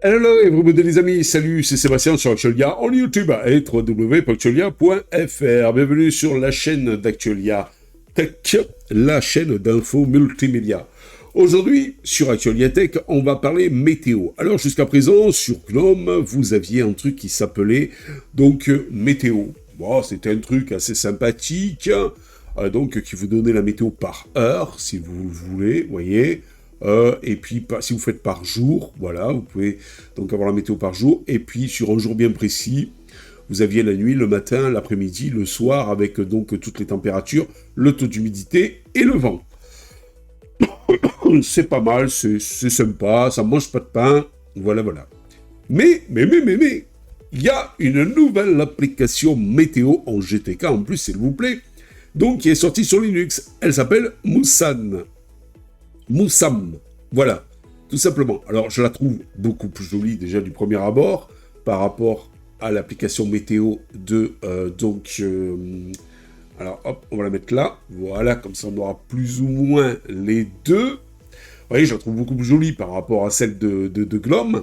Hello et vous les amis, salut, c'est Sébastien sur Actualia en YouTube et www.actualia.fr. Bienvenue sur la chaîne d'Actualia Tech, la chaîne d'infos multimédia. Aujourd'hui, sur Actualia Tech, on va parler météo. Alors jusqu'à présent, sur Gnome, vous aviez un truc qui s'appelait donc météo. Bon, c'était un truc assez sympathique, donc qui vous donnait la météo par heure, si vous voulez, vous voyez. Et puis, si vous faites par jour, voilà, vous pouvez donc avoir la météo par jour. Et puis, sur un jour bien précis, vous aviez la nuit, le matin, l'après-midi, le soir, avec donc toutes les températures, le taux d'humidité et le vent. C'est pas mal, c'est sympa, ça mange pas de pain, voilà. Mais, il y a une nouvelle application météo en GTK, en plus, s'il vous plaît, donc qui est sortie sur Linux. Elle s'appelle Moussam, voilà, tout simplement. Alors, je la trouve beaucoup plus jolie déjà du premier abord par rapport à l'application météo de alors, hop, on va la mettre là. Voilà, comme ça, on aura plus ou moins les deux. Vous voyez, je la trouve beaucoup plus jolie par rapport à celle de Gnome.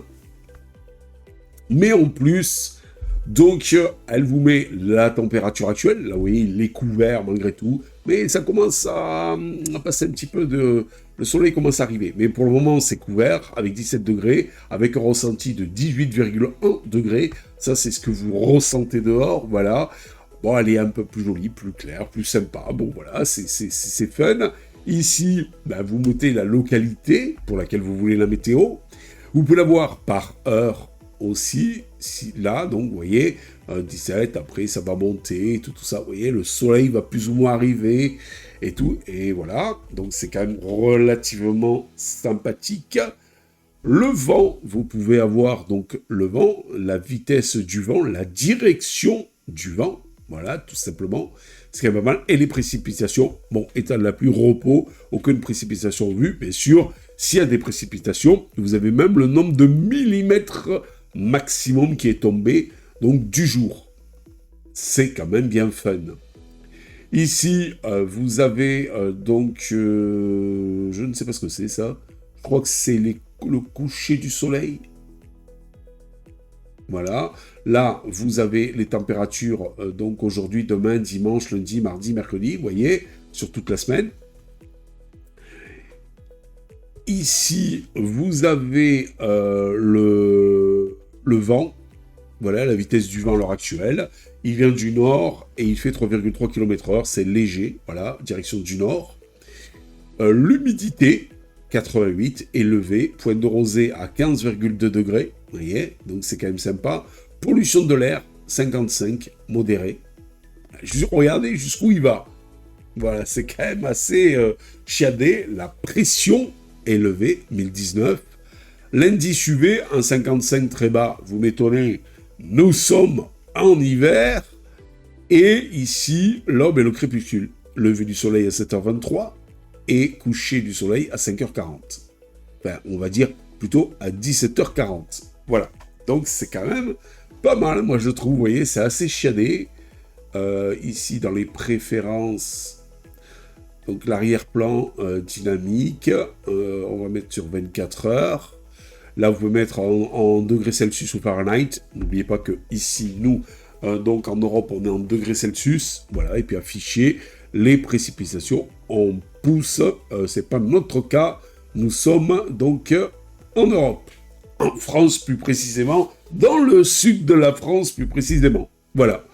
Mais en plus, donc, elle vous met la température actuelle. Là, vous voyez, il est couvert malgré tout. Mais ça commence à passer un petit peu de... Le soleil commence à arriver. Mais pour le moment, c'est couvert avec 17 degrés, avec un ressenti de 18,1 degrés. Ça, c'est ce que vous ressentez dehors. Voilà. Bon, elle est un peu plus jolie, plus claire, plus sympa. Bon, voilà, c'est fun. Ici, vous mettez la localité pour laquelle vous voulez la météo. Vous pouvez la voir par heure aussi. Là, donc, vous voyez, 17, après, ça va monter, tout ça. Vous voyez, le soleil va plus ou moins arriver et tout. Et voilà, donc c'est quand même relativement sympathique. Le vent, vous pouvez avoir donc le vent, la vitesse du vent, la direction du vent. Voilà, tout simplement. C'est quand même pas mal. Et les précipitations, bon, état de la pluie, repos, aucune précipitation vue. Bien sûr, s'il y a des précipitations, vous avez même le nombre de millimètres maximum qui est tombé, donc du jour. C'est quand même bien fun. Ici, vous avez je ne sais pas ce que c'est ça. Je crois que c'est le coucher du soleil. Voilà. Là, vous avez les températures, donc aujourd'hui, demain, dimanche, lundi, mardi, mercredi, vous voyez, sur toute la semaine. Ici, vous avez le vent, voilà, la vitesse du vent à l'heure actuelle. Il vient du nord et il fait 3,3 km/h, c'est léger, voilà, direction du nord. L'humidité, 88, élevée, pointe de rosée à 15,2 degrés, vous voyez, donc c'est quand même sympa. Pollution de l'air, 55, modérée. Regardez jusqu'où il va. Voilà, c'est quand même assez chiadé. La pression élevée, 1019. L'indice UV, un 55 très bas. Vous m'étonnez, nous sommes en hiver. Et ici, l'aube et le crépuscule. Lever du soleil à 7h23 et coucher du soleil à 5h40. Enfin, on va dire plutôt à 17h40. Voilà. Donc, c'est quand même pas mal, moi je trouve. Vous voyez, c'est assez chiadé. Ici, dans les préférences, donc l'arrière-plan dynamique, on va mettre sur 24 heures. Là, vous pouvez mettre en degrés Celsius ou Fahrenheit. N'oubliez pas que ici, nous, donc en Europe, on est en degrés Celsius. Voilà, et puis afficher les précipitations en pouces. C'est pas notre cas. Nous sommes donc en Europe. En France, plus précisément, dans le sud de la France, plus précisément. Voilà.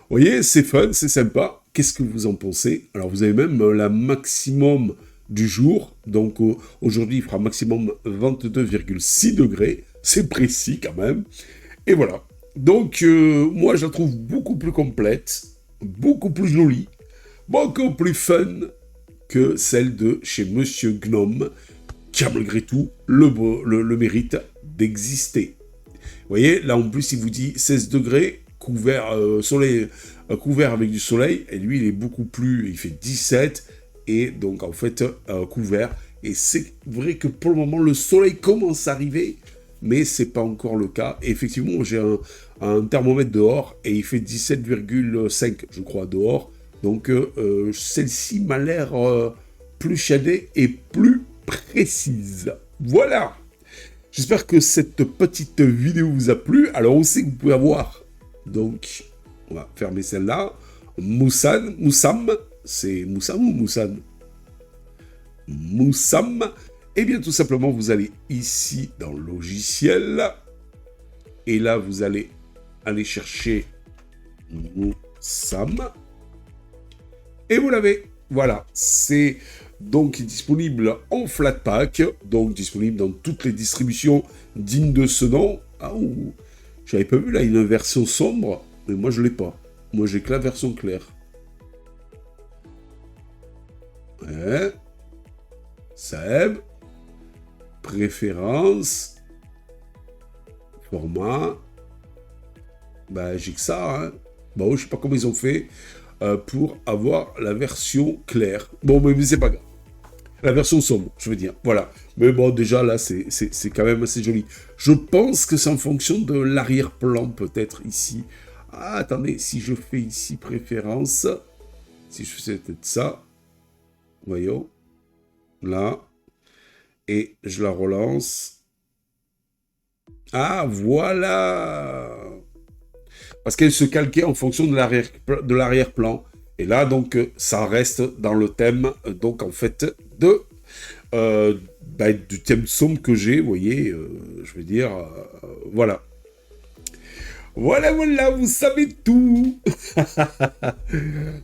Vous voyez, c'est fun, c'est sympa. Qu'est-ce que vous en pensez? Alors, vous avez même la maximum du jour. Donc, aujourd'hui, il fera maximum 22,6 degrés. C'est précis quand même. Et voilà. Donc, moi, je la trouve beaucoup plus complète, beaucoup plus jolie, beaucoup plus fun que celle de chez Monsieur Gnome, qui a malgré tout le mérite d'exister. Vous voyez, là, en plus, il vous dit 16 degrés, couvert, couvert avec du soleil, et lui, il est beaucoup plus, il fait 17, et donc, en fait, couvert. Et c'est vrai que pour le moment, le soleil commence à arriver, mais c'est pas encore le cas. Et effectivement, j'ai un thermomètre dehors, et il fait 17,5, je crois, dehors. Donc, celle-ci m'a l'air plus shadée et plus précise. Voilà. J'espère que cette petite vidéo vous a plu. Alors aussi, vous pouvez avoir, donc, on va fermer celle-là, Moussam, c'est Moussam ou Moussan? Moussam. Et bien tout simplement, vous allez ici dans logiciel, et là, vous allez aller chercher Moussam, et vous l'avez. Voilà, c'est donc disponible en Flatpak, donc disponible dans toutes les distributions dignes de ce nom. Ah, j'avais pas vu là une version sombre, mais moi je l'ai pas. Moi j'ai que la version claire. Ouais. Seb. Préférence. Format. Bah j'ai que ça, hein. Bon, je sais pas comment ils ont fait pour avoir la version claire. Bon, mais c'est pas grave. La version sombre, je veux dire. Voilà. Mais bon, déjà, là, c'est quand même assez joli. Je pense que c'est en fonction de l'arrière-plan, peut-être, ici. Ah, attendez, si je fais ici préférence, si je faisais peut-être ça, voyons, là, et je la relance. Ah, voilà! Parce qu'elle se calquait en fonction de l'arrière-plan. Et là, donc, ça reste dans le thème, donc, en fait, du thème sombre que j'ai, vous voyez, je veux dire, voilà. Voilà, vous savez tout.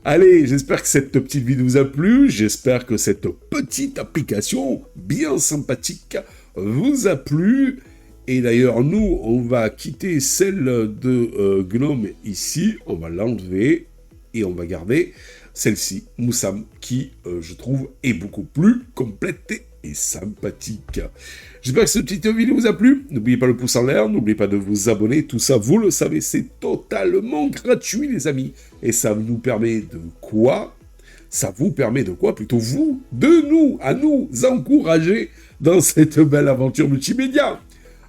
Allez, j'espère que cette petite vidéo vous a plu, j'espère que cette petite application bien sympathique vous a plu. Et d'ailleurs, nous, on va quitter celle de Gnome ici, on va l'enlever et on va garder celle-ci, Moussam, qui, je trouve, est beaucoup plus complète et sympathique. J'espère que cette petite vidéo vous a plu. N'oubliez pas le pouce en l'air, n'oubliez pas de vous abonner. Tout ça, vous le savez, c'est totalement gratuit, les amis. Et ça nous permet de quoi? Ça vous permet de quoi? Plutôt vous, de nous, à nous encourager dans cette belle aventure multimédia.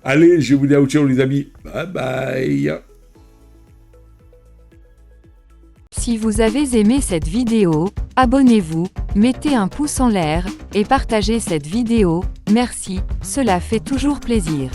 Allez, je vous dis ciao les amis. Bye bye. Si vous avez aimé cette vidéo, abonnez-vous, mettez un pouce en l'air, et partagez cette vidéo, merci, cela fait toujours plaisir.